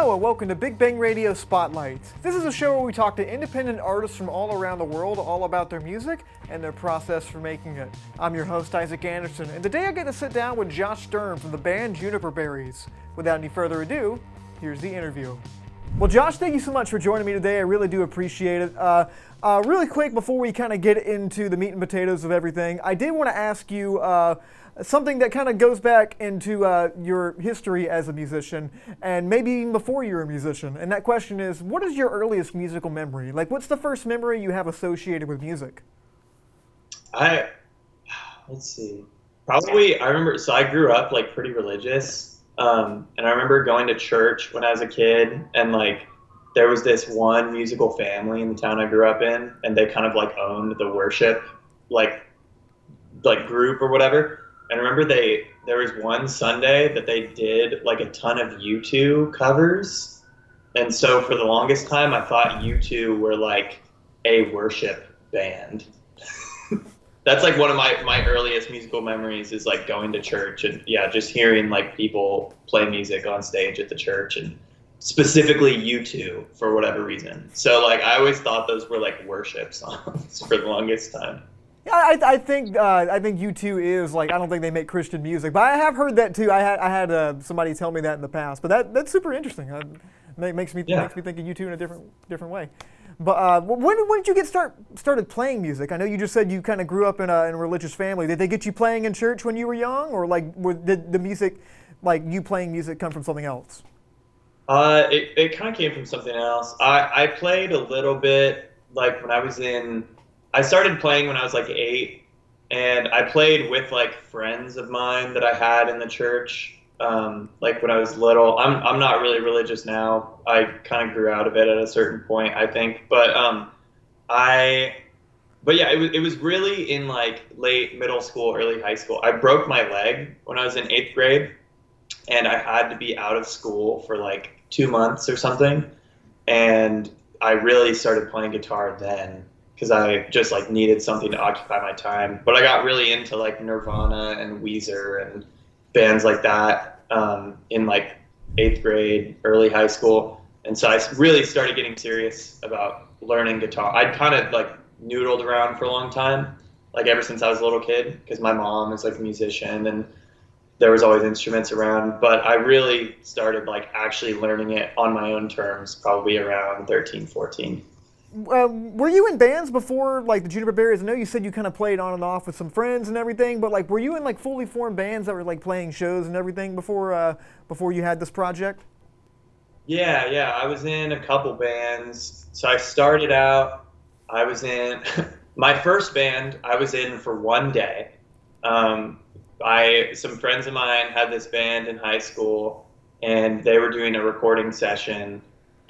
Hello and welcome to Big Bang Radio Spotlight. This is a show where we talk to independent artists from all around the world all about their music and their process for making it. I'm your host, Isaac Anderson, and today I get to sit down with Josh Stirm from the band Juniper Berries. Without any further ado, here's the interview. Well, Josh, thank you so much for joining me today. I really do appreciate it. Really quick, before we kind of get into the meat and potatoes of everything, I did want to ask you something that kind of goes back into your history as a musician, and maybe even before you were a musician. And that question is, what is your earliest musical memory? Like, what's the first memory you have associated with music? Let's see. Probably, I remember, so I grew up like pretty religious. And I remember going to church when I was a kid, and like there was this one musical family in the town I grew up in, and they kind of like owned the worship like group or whatever. And I remember there was one Sunday that they did like a ton of U2 covers, and so for the longest time I thought U2 were like a worship band. That's like one of my earliest musical memories is like going to church and just hearing like people play music on stage at the church, and specifically U2 for whatever reason. So like I always thought those were like worship songs for the longest time. Yeah, I think U2 is like, I don't think they make Christian music, but I have heard that too. I had somebody tell me that in the past, but that's super interesting. It makes me think of U2 in a different way. But when did you get started playing music? I know you just said you kind of grew up in a religious family. Did they get you playing in church when you were young, or like did the music, like you playing music, come from something else? It kind of came from something else. I played a little bit like I started playing when I was like 8, and I played with like friends of mine that I had in the church. Like when I was little. I'm not really religious now. I kind of grew out of it at a certain point, I think. But it was really in like late middle school, early high school. I broke my leg when I was in 8th grade, and I had to be out of school for like 2 months or something. And I really started playing guitar then, because I just like needed something to occupy my time. But I got really into like Nirvana and Weezer and bands like that in like 8th grade, early high school. And so I really started getting serious about learning guitar. I'd kind of like noodled around for a long time, like ever since I was a little kid, because my mom is like a musician and there was always instruments around. But I really started like actually learning it on my own terms probably around 13, 14. Were you in bands before, like the Juniper Berries? I know you said you kind of played on and off with some friends and everything, but like, were you in like fully formed bands that were like playing shows and everything before you had this project? Yeah, I was in a couple bands. So I started out, I was in my first band. I was in for one day. Some friends of mine had this band in high school, and they were doing a recording session,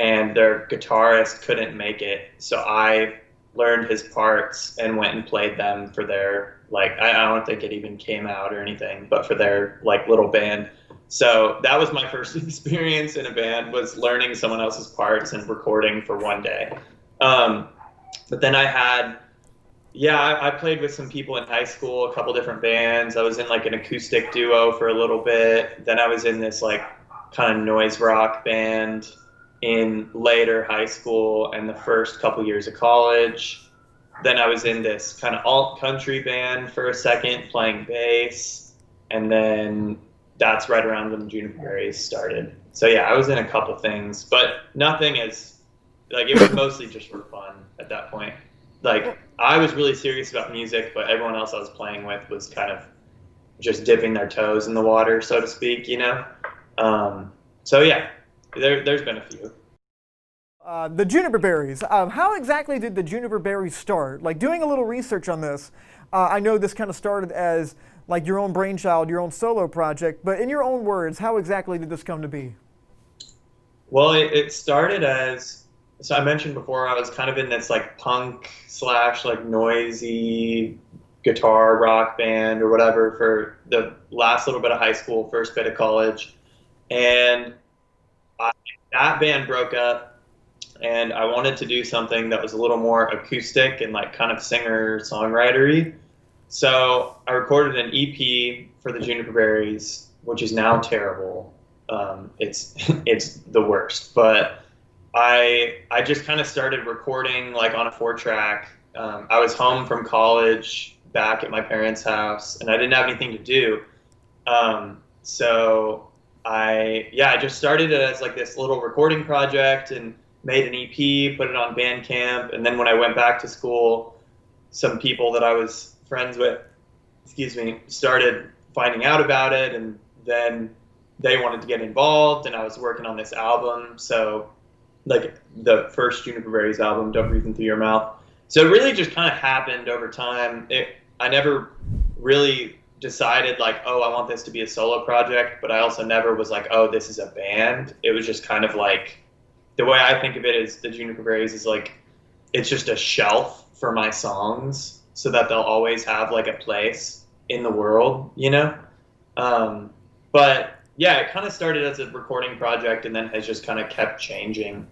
and their guitarist couldn't make it. So I learned his parts and went and played them for their, like, I don't think it even came out or anything, but for their like little band. So that was my first experience in a band, was learning someone else's parts and recording for one day. But then I played with some people in high school, a couple different bands. I was in like an acoustic duo for a little bit. Then I was in this like kind of noise rock band in later high school and the first couple years of college. Then I was in this kind of alt country band for a second, playing bass. And then that's right around when the Juniper Berries started. So yeah, I was in a couple things, but nothing as, like, it was mostly just for fun at that point. Like, I was really serious about music, but everyone else I was playing with was kind of just dipping their toes in the water, so to speak, you know? So yeah, there's been a few. The Juniper Berries. How exactly did the Juniper Berries start? Like, doing a little research on this, I know this kind of started as like your own brainchild, your own solo project, but in your own words, how exactly did this come to be? Well, it started as, so I mentioned before, I was kind of in this like punk / like noisy guitar rock band or whatever for the last little bit of high school, first bit of college. And that band broke up, and I wanted to do something that was a little more acoustic and like kind of singer-songwriter-y. So I recorded an EP for the Juniper Berries, which is now terrible. It's it's the worst. But I just kind of started recording like on a 4-track. I was home from college back at my parents' house, and I didn't have anything to do. So I just started it as like this little recording project and made an EP, put it on Bandcamp, and then when I went back to school, some people that I was friends with, started finding out about it, and then they wanted to get involved, and I was working on this album, so like the first Juniper Berries album, Don't Breathe In Through Your Mouth. So it really just kind of happened over time. I never really decided like, oh, I want this to be a solo project, but I also never was like, oh, this is a band. It was just kind of like, the way I think of it is the Juniper Berries is like, it's just a shelf for my songs so that they'll always have like a place in the world, you know? But yeah, it kind of started as a recording project and then has just kind of kept changing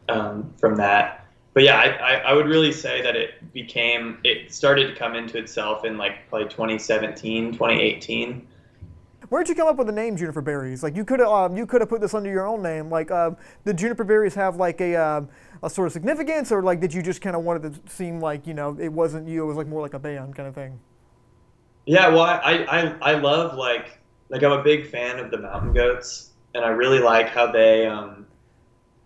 from that. But yeah, I would really say that it started to come into itself in like probably 2017, 2018. Where'd you come up with the name Juniper Berries? Like you could have put this under your own name. Like did Juniper Berries have like a sort of significance, or like did you just kind of want it to seem like, you know, it wasn't you, it was like more like a band kind of thing? Yeah, well, I love like I'm a big fan of the Mountain Goats, and I really like how they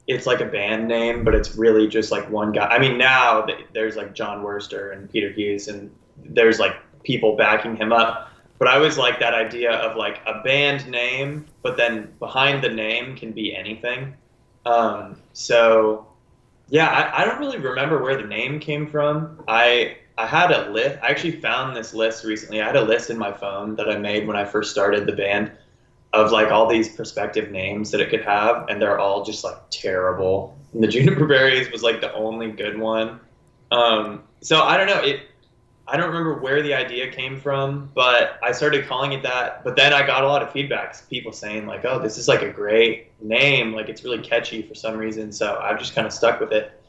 it's like a band name, but it's really just like one guy. I mean, now there's like John Worster and Peter Hughes, and there's like people backing him up. But I always like that idea of like a band name, but then behind the name can be anything. So yeah, I don't really remember where the name came from. I had a list. I actually found this list recently. I had a list in my phone that I made when I first started the band of like all these prospective names that it could have, and they're all just like terrible. And the Juniper Berries was like the only good one. So I don't know. I don't remember where the idea came from, but I started calling it that. But then I got a lot of feedback, people saying like, "Oh, this is like a great name. Like it's really catchy for some reason." So I've just kind of stuck with it,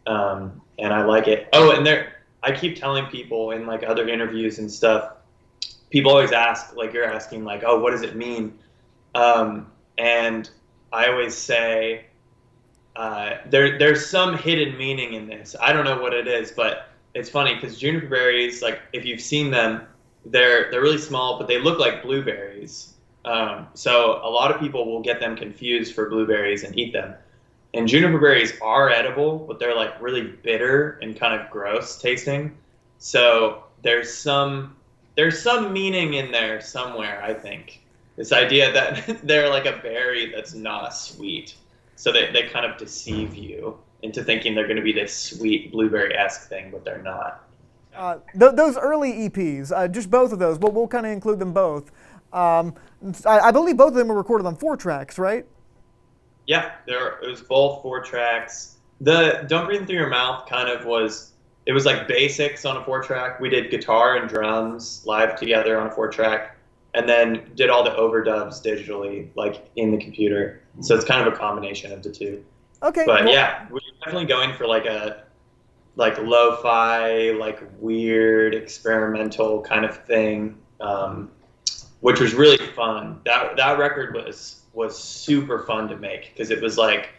and I like it. Oh, and I keep telling people in like other interviews and stuff. People always ask, like you're asking, like, "Oh, what does it mean?" And I always say, there's some hidden meaning in this. I don't know what it is, but it's funny because Juniper Berries, like if you've seen them, they're really small, but they look like blueberries. So a lot of people will get them confused for blueberries and eat them. And Juniper Berries are edible, but they're like really bitter and kind of gross tasting. So there's some meaning in there somewhere, I think. This idea that they're like a berry that's not sweet. So they kind of deceive you into thinking they're going to be this sweet blueberry-esque thing, but they're not. Those early EPs, just both of those, but we'll kind of include them both. I believe both of them were recorded on 4 tracks, right? Yeah, it was both 4 tracks. The Don't Breathe In Through Your Mouth kind of it was like basics on a 4-track. We did guitar and drums live together on a 4-track, and then did all the overdubs digitally, like in the computer. So it's kind of a combination of the two. Okay. But yeah, we're definitely going for like a lo-fi, like weird experimental kind of thing, which was really fun. That record was super fun to make because it was like,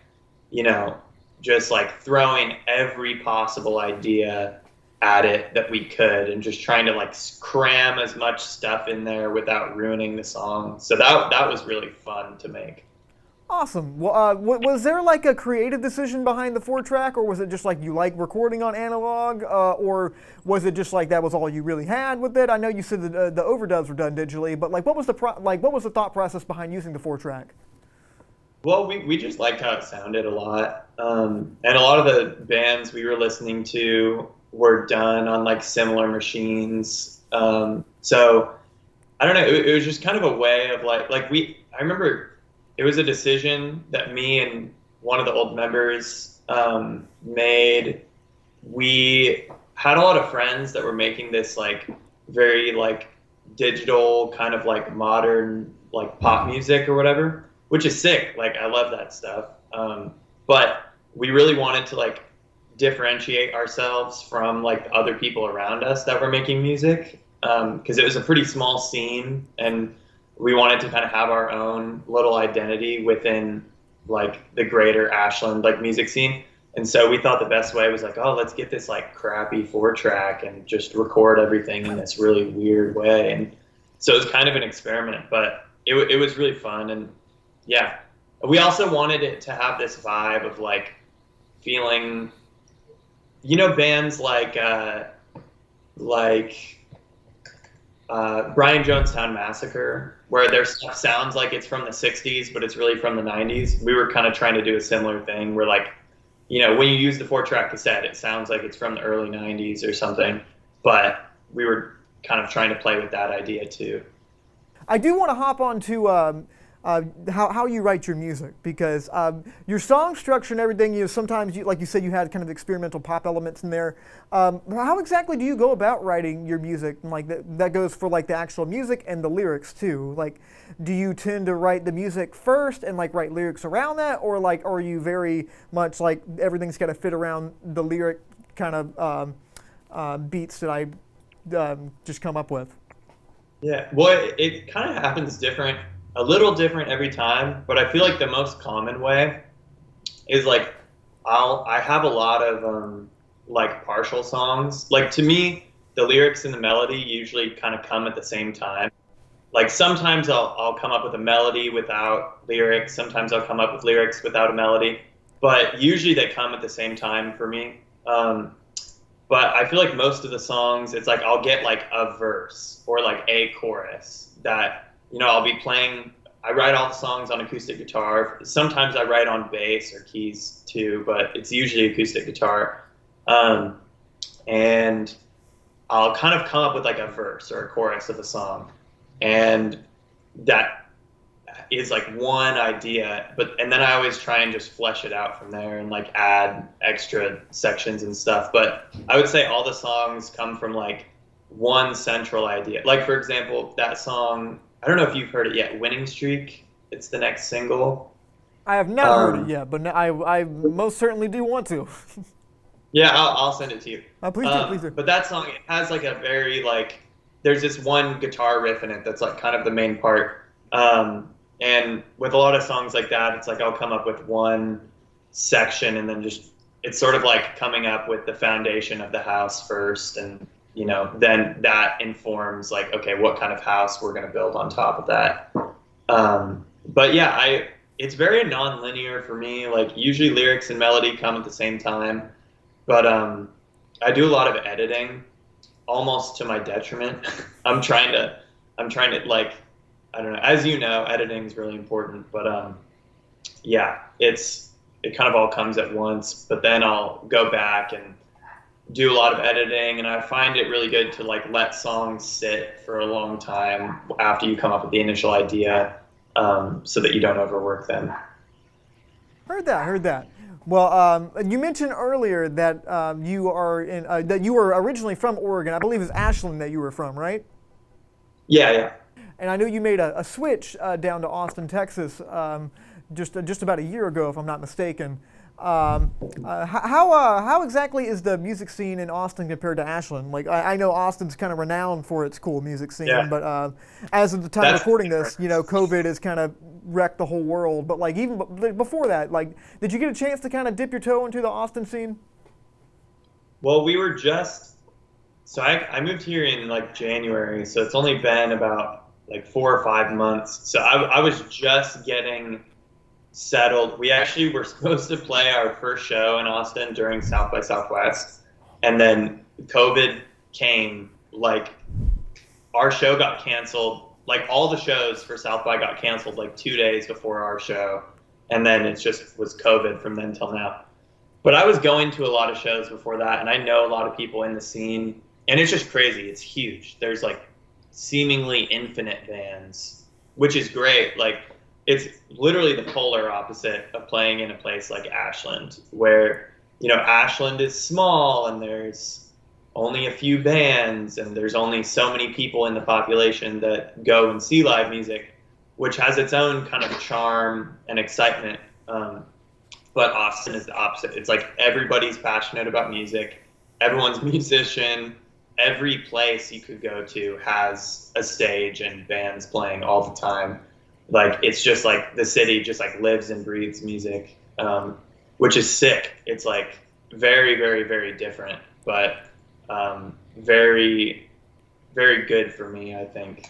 you know, just like throwing every possible idea at it that we could and just trying to like cram as much stuff in there without ruining the song. So that was really fun to make. Awesome. Well, was there like a creative decision behind the 4-track, or was it just like you like recording on analog, or was it just like that was all you really had with it? I know you said the overdubs were done digitally, but like what was the thought process behind using the 4-track? Well, we just liked how it sounded a lot, and a lot of the bands we were listening to were done on like similar machines. So I don't know. It was just kind of a way of I remember. It was a decision that me and one of the old members made. We had a lot of friends that were making this like very like digital kind of like modern like pop music or whatever, which is sick. Like I love that stuff. But we really wanted to like differentiate ourselves from like the other people around us that were making music, because it was a pretty small scene, and we wanted to kind of have our own little identity within like the greater Ashland like music scene. And so we thought the best way was like, oh, let's get this like crappy 4-track and just record everything in this really weird way. And so it was kind of an experiment, but it was really fun. And yeah, we also wanted it to have this vibe of like feeling, bands like Brian Jonestown Massacre, where their stuff sounds like it's from the 60s, but it's really from the 90s. We were kind of trying to do a similar thing where like, when you use the 4-track cassette, it sounds like it's from the early 90s or something, but we were kind of trying to play with that idea too. I do want to hop on to how you write your music, because your song structure and everything, sometimes, like you said, you had kind of experimental pop elements in there. How exactly do you go about writing your music? And like that goes for like the actual music and the lyrics too. Like, do you tend to write the music first and like write lyrics around that, or like are you very much like everything's got to fit around the lyric kind of beats that I just come up with? Yeah, well, it kind of happens a little different every time, but I feel like the most common way is like I have a lot of like partial songs. Like to me, the lyrics and the melody usually kind of come at the same time. Like sometimes I'll come up with a melody without lyrics. Sometimes I'll come up with lyrics without a melody, but usually they come at the same time for me. But I feel like most of the songs, it's like I'll get like a verse or like a chorus that, I'll be playing. I write all the songs on acoustic guitar. Sometimes I write on bass or keys too, but it's usually acoustic guitar. And I'll kind of come up with like a verse or a chorus of a song. And that is like one idea, and then I always try and just flesh it out from there and like add extra sections and stuff. But I would say all the songs come from like one central idea. Like for example, that song, I don't know if you've heard it yet, Winning Streak. It's the next single. I have not heard it yet, but I most certainly do want to. Yeah, I'll send it to you. Please do. But that song, it has like a very like, there's this one guitar riff in it that's like kind of the main part. And with a lot of songs like that, it's like I'll come up with one section and then it's sort of like coming up with the foundation of the house first, and then that informs like, okay, what kind of house we're going to build on top of that. But yeah, it's very non-linear for me. Like usually lyrics and melody come at the same time, but I do a lot of editing, almost to my detriment. I'm trying to like, I don't know, as you know, editing is really important, but yeah, it kind of all comes at once, but then I'll go back and do a lot of editing, and I find it really good to like let songs sit for a long time after you come up with the initial idea, so that you don't overwork them. Heard that. Well, you mentioned earlier that you were originally from Oregon. I believe it's Ashland that you were from, right? Yeah. And I know you made a switch down to Austin, Texas, just about a year ago, if I'm not mistaken. How exactly is the music scene in Austin compared to Ashland? Like I know Austin's kind of renowned for its cool music scene, but as of the time recording this, COVID has kind of wrecked the whole world. But like even before that, like, did you get a chance to kind of dip your toe into the Austin scene? Well, so I moved here in like January, so it's only been about like 4 or 5 months. So I was just getting settled. We actually were supposed to play our first show in Austin during South by Southwest, and then COVID came. Like our show got canceled. Like all the shows for South by got canceled like 2 days before our show, and then it just was COVID from then till now. But I was going to a lot of shows before that, and I know a lot of people in the scene, and it's just crazy. It's huge. There's like seemingly infinite bands, which is great. Like it's literally the polar opposite of playing in a place like Ashland, where Ashland is small and there's only a few bands and there's only so many people in the population that go and see live music, which has its own kind of charm and excitement. But Austin is the opposite. It's like everybody's passionate about music. Everyone's a musician. every place you could go to has a stage and bands playing all the time. Like, it's just like the city just like lives and breathes music, which is sick. It's like very, very, very different, but very, very good for me, I think.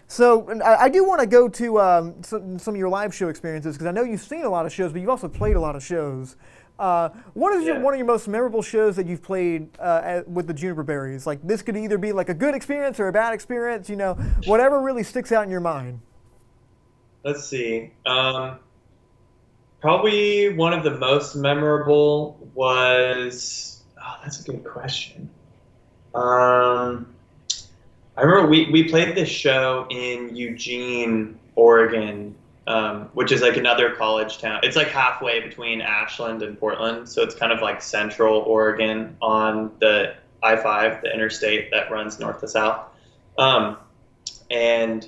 So I do want to go to some of your live show experiences, because I know you've seen a lot of shows, but you've also played a lot of shows. What is one of your most memorable shows that you've played with the Juniper Berries? Like, this could either be like a good experience or a bad experience, you know, whatever really sticks out in your mind. Let's see. Probably one of the most memorable was, oh, that's a good question. I remember we played this show in Eugene, Oregon, which is like another college town. It's like halfway between Ashland and Portland, so it's kind of like central Oregon on the I-5, the interstate that runs north to south. And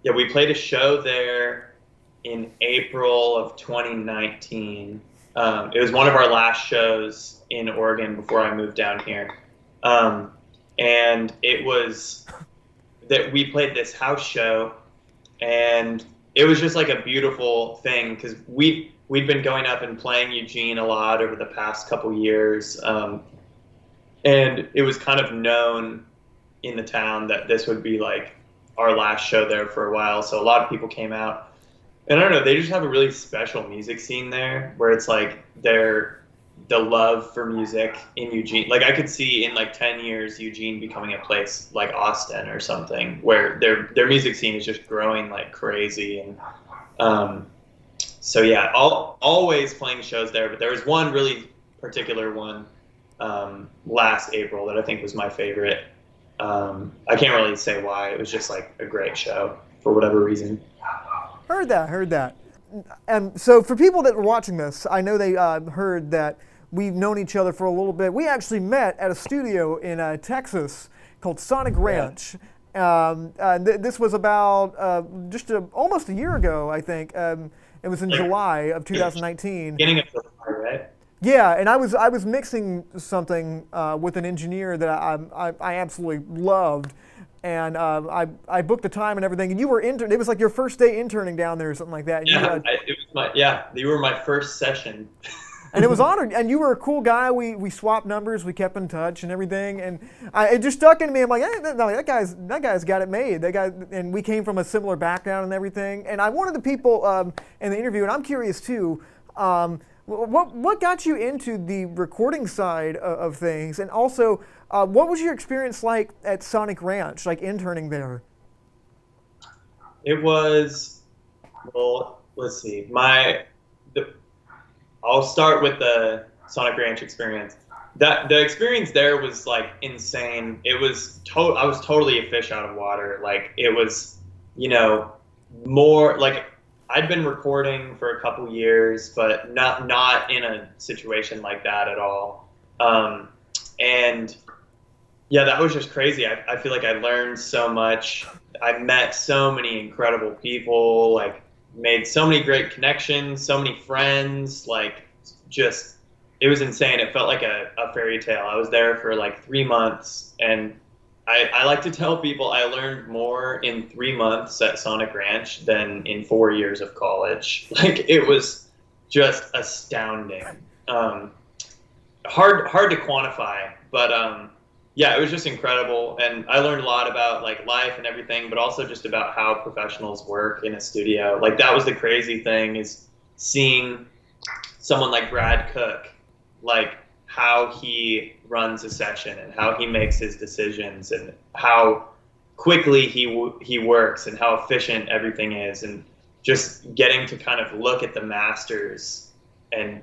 yeah, we played a show there in April of 2019. It was one of our last shows in Oregon before I moved down here. And it was that we played this house show, and it was just like a beautiful thing, because we'd been going up and playing Eugene a lot over the past couple years, and it was kind of known in the town that this would be like our last show there for a while, so a lot of people came out. And I don't know, they just have a really special music scene there, where it's like the love for music in Eugene. Like, I could see in like 10 years Eugene becoming a place like Austin or something, where their music scene is just growing like crazy. And so yeah, always playing shows there, but there was one really particular one last April that I think was my favorite. I can't really say why. It was just like a great show for whatever reason. Heard that. And so for people that were watching this, I know they heard that we've known each other for a little bit. We actually met at a studio in Texas called Sonic Ranch. This was about just almost a year ago, I think. It was in July of 2019. Beginning of July, right? Yeah, and I was mixing something with an engineer that I absolutely loved. And I booked the time and everything, and you were it was like your first day interning down there or something like that. And you were my first session. And it was honored, and you were a cool guy. We swapped numbers, we kept in touch and everything, and it just stuck into me. I'm like, hey, that guy's got it made. That guy, and we came from a similar background and everything. And I wanted the people in the interview, and I'm curious too. What got you into the recording side of things, and also what was your experience like at Sonic Ranch, like interning there? It was, well, let's see. I'll start with the Sonic Ranch experience. The experience there was like insane. It was I was totally a fish out of water. Like, it was, more like I'd been recording for a couple years, but not in a situation like that at all. And yeah, that was just crazy. I feel like I learned so much. I met so many incredible people, like made so many great connections, so many friends, like just, it was insane. It felt like a fairy tale. I was there for like 3 months, and I like to tell people I learned more in 3 months at Sonic Ranch than in 4 years of college. Like, it was just astounding. Hard to quantify, but yeah, it was just incredible. And I learned a lot about like life and everything, but also just about how professionals work in a studio. Like, that was the crazy thing, is seeing someone like Brad Cook, like how he runs a session and how he makes his decisions and how quickly he works and how efficient everything is, and just getting to kind of look at the masters and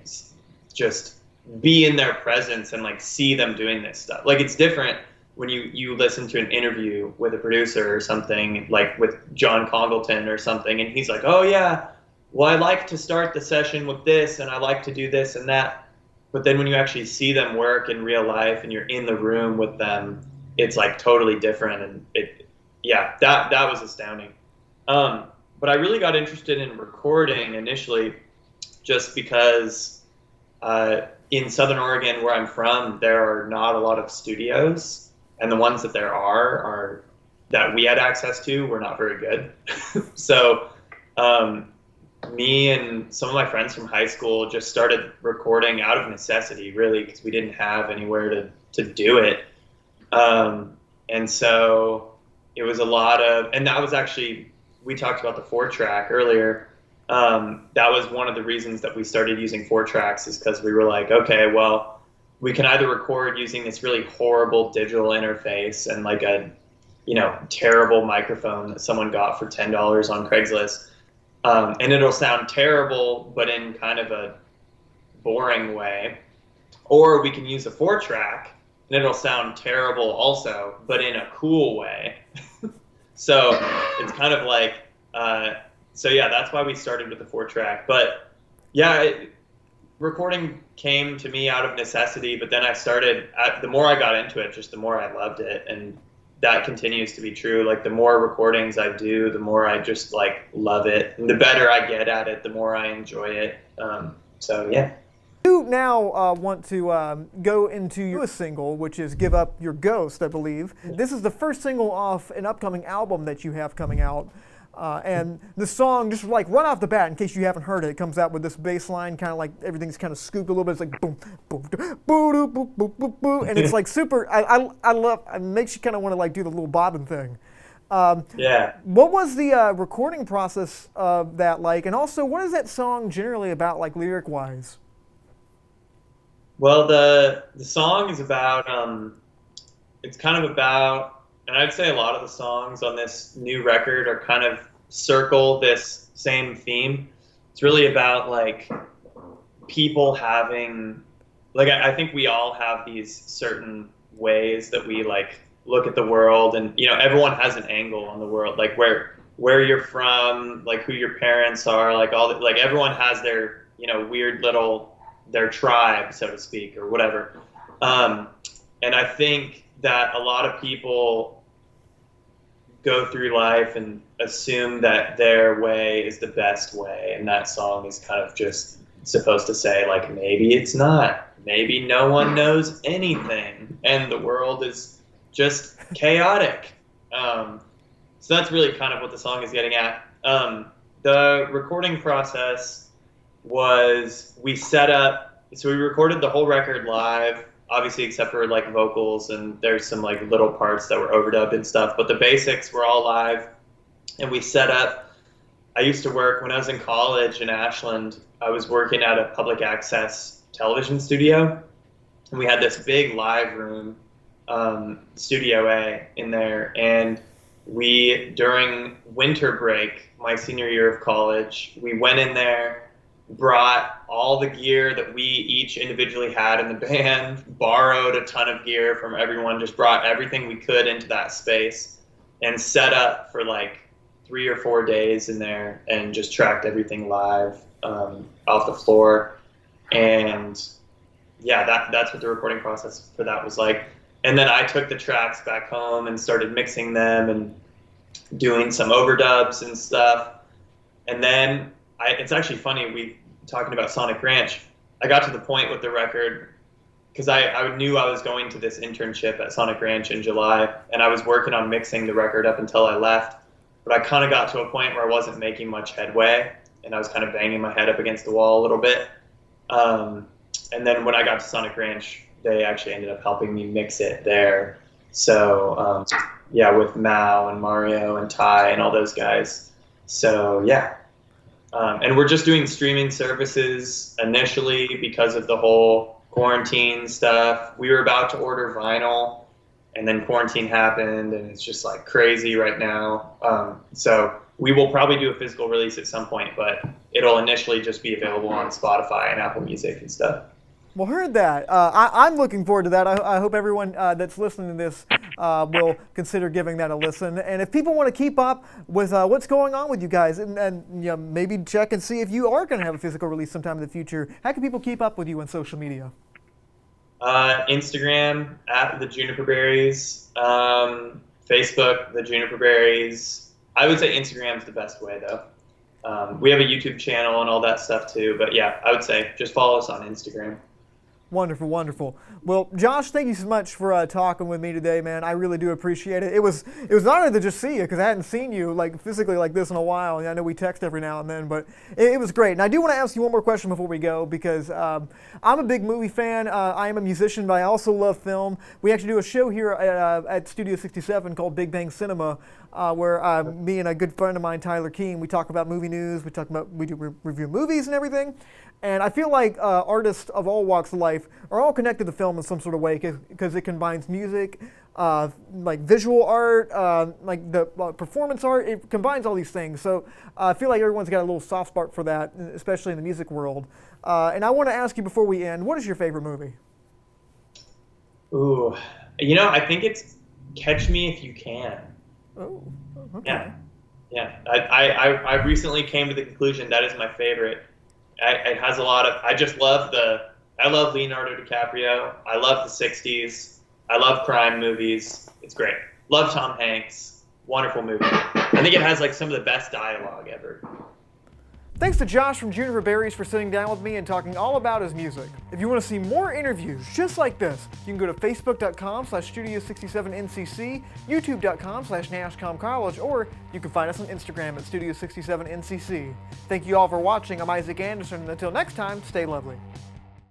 just be in their presence and like see them doing this stuff. Like, it's different when you listen to an interview with a producer or something, like with John Congleton or something, and he's like, oh yeah, well, I like to start the session with this and I like to do this and that. But then when you actually see them work in real life and you're in the room with them, it's like totally different. And that was astounding. But I really got interested in recording initially just because in Southern Oregon, where I'm from, there are not a lot of studios. and the ones that there are that we had access to were not very good. So me and some of my friends from high school just started recording out of necessity, really, because we didn't have anywhere to do it. And so it was a lot of, and that was actually, we talked about the 4-track earlier. That was one of the reasons that we started using 4-tracks, is because we were like, okay, well, we can either record using this really horrible digital interface and like a, terrible microphone that someone got for $10 on Craigslist. And it'll sound terrible, but in kind of a boring way. Or we can use a 4-track and it'll sound terrible also, but in a cool way. So it's kind of like, so yeah, that's why we started with the 4-track. But yeah, recording came to me out of necessity, but then the more I got into it, just the more I loved it. And that continues to be true. Like the more recordings I do, the more I just like love it. And the better I get at it, the more I enjoy it. So yeah. You now want to go into your single, which is Give Up Your Ghost, I believe. This is the first single off an upcoming album that you have coming out. And the song, just like right off the bat, in case you haven't heard it, it comes out with this bass line, kind of like everything's kind of scooped a little bit. It's like boom, boom, boom, boom, boom, boom, boom, boom, and it's like super. I love. It makes you kind of want to like do the little bobbing thing. Yeah. What was the recording process of that like, and also what is that song generally about, like lyric wise? Well, the song is about. It's kind of about. And I'd say a lot of the songs on this new record are kind of circle this same theme. It's really about like people having, like I think we all have these certain ways that we like look at the world, and everyone has an angle on the world, like where you're from, like who your parents are, like all that, like everyone has their weird little their tribe, so to speak, or whatever. And I think that a lot of people go through life and assume that their way is the best way, and that song is kind of just supposed to say, like, maybe it's not. Maybe no one knows anything, and the world is just chaotic. So that's really kind of what the song is getting at. The recording process was, we recorded the whole record live, obviously except for like vocals, and there's some like little parts that were overdubbed and stuff, but the basics were all live. And we set up, I used to work when I was in college in Ashland, I was working at a public access television studio, and we had this big live room, Studio A in there, and we, during winter break, my senior year of college, we went in there, brought all the gear that we each individually had in the band, borrowed a ton of gear from everyone, just brought everything we could into that space, and set up for like 3 or 4 days in there, and just tracked everything live off the floor. And yeah, that's what the recording process for that was like. And then I took the tracks back home and started mixing them and doing some overdubs and stuff. And then it's actually funny, talking about Sonic Ranch, I got to the point with the record, because I knew I was going to this internship at Sonic Ranch in July, and I was working on mixing the record up until I left. But I kind of got to a point where I wasn't making much headway, and I was kind of banging my head up against the wall a little bit. And then when I got to Sonic Ranch, they actually ended up helping me mix it there. So yeah, with Mao and Mario and Ty and all those guys. So yeah. And we're just doing streaming services initially because of the whole quarantine stuff. We were about to order vinyl, and then quarantine happened, and it's just like crazy right now. So we will probably do a physical release at some point, but it'll initially just be available on Spotify and Apple Music and stuff. Well, heard that. I'm looking forward to that. I hope everyone that's listening to this will consider giving that a listen. And if people want to keep up with what's going on with you guys, and maybe check and see if you are going to have a physical release sometime in the future, how can people keep up with you on social media? Instagram, at the Juniper Berries. Facebook, the Juniper Berries. I would say Instagram's the best way, though. We have a YouTube channel and all that stuff, too. But yeah, I would say just follow us on Instagram. Wonderful, wonderful. Well, Josh, thank you so much for talking with me today, man. I really do appreciate it. It was an honor to just see you because I hadn't seen you like physically like this in a while. And I know we text every now and then, but it was great. And I do want to ask you one more question before we go because I'm a big movie fan. I am a musician, but I also love film. We actually do a show here at Studio 67 called Big Bang Cinema, where me and a good friend of mine, Tyler Keene, we talk about movie news. We do review movies and everything. And I feel like artists of all walks of life are all connected to film in some sort of way because it combines music, like visual art, like the performance art. It combines all these things. So I feel like everyone's got a little soft spot for that, especially in the music world. And I want to ask you before we end, what is your favorite movie? Ooh, I think it's Catch Me If You Can. Oh, okay. Yeah. I recently came to the conclusion that is my favorite. It has a lot of. I love Leonardo DiCaprio. I love the '60s. I love crime movies. It's great. Love Tom Hanks. Wonderful movie. I think it has like some of the best dialogue ever. Thanks to Josh from Juniper Berries for sitting down with me and talking all about his music. If you want to see more interviews just like this, you can go to facebook.com/Studio67NCC, youtube.com/NashComCollege, or you can find us on Instagram at Studio67NCC. Thank you all for watching. I'm Isaac Anderson, and until next time, stay lovely.